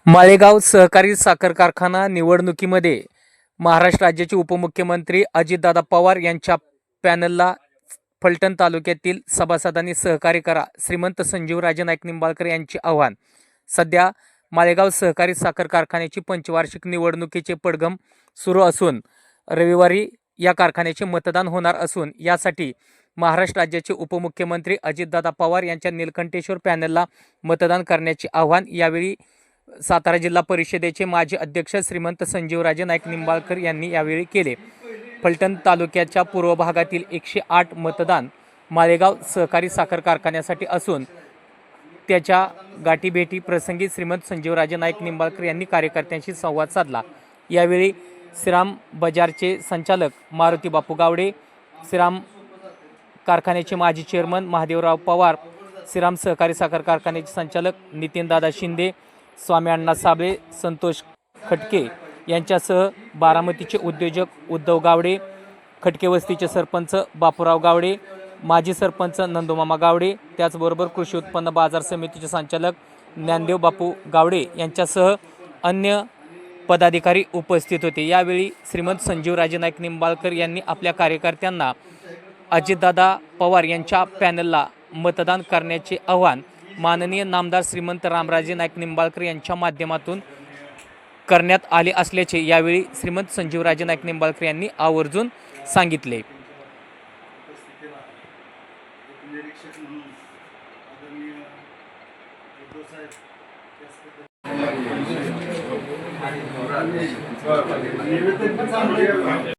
माळेगाव सहकारी साखर कारखाना निवडणुकीमध्ये महाराष्ट्र राज्याचे उपमुख्यमंत्री अजितदादा पवार यांच्या पॅनलला फलटण तालुक्यातील सभासदांनी सहकार्य करा, श्रीमंत संजीवराजे नाईक निंबाळकर यांचे आव्हान। सध्या माळेगाव सहकारी साखर कारखान्याची पंचवार्षिक निवडणुकीचे पडघम सुरू असून रविवारी या कारखान्याचे मतदान होणार असून यासाठी महाराष्ट्र राज्याचे उपमुख्यमंत्री अजितदादा पवार यांच्या नीलकंठेश्वर पॅनलला मतदान करण्याचे आव्हान यावेळी सातारा जिल्हा परिषदेचे माजी अध्यक्ष श्रीमंत संजीवराजे नाईक निंबाळकर यांनी यावेळी केले। फलटण तालुक्याच्या पूर्व भागातील 108 मतदान माळेगाव सहकारी साखर कारखान्यासाठी असून त्याच्या गाठीभेटी प्रसंगी श्रीमंत संजीवराजे नाईक निंबाळकर यांनी कार्यकर्त्यांशी संवाद साधला। यावेळी श्रीराम बाजारचे संचालक मारुती बापू गावडे, श्रीराम कारखान्याचे माजी चेअरमन महादेवराव पवार, श्रीराम सहकारी साखर कारखान्याचे संचालक नितीनदादा शिंदे, स्वामी अण्णा साबळे, संतोष खटके यांच्यासह बारामतीचे उद्योजक उद्धव गावडे, खटके वस्तीचे सरपंच बापूराव गावडे, माजी सरपंच नंदुमामा गावडे, त्याचबरोबर कृषी उत्पन्न बाजार समितीचे संचालक ज्ञानदेव बापू गावडे यांच्यासह अन्य पदाधिकारी उपस्थित होते। यावेळी श्रीमंत संजीवराजे नाईक निंबाळकर यांनी आपल्या कार्यकर्त्यांना अजितदादा पवार यांच्या पॅनलला मतदान करण्याचे आवाहन माननीय नामदार श्रीमंत रामराजे नाईक निंबाळकर यांच्या माध्यमातून करण्यात आले असल्याचे यावेळी श्रीमंत संजीवराजे नाईक निंबाळकर यांनी आवर्जून सांगितले।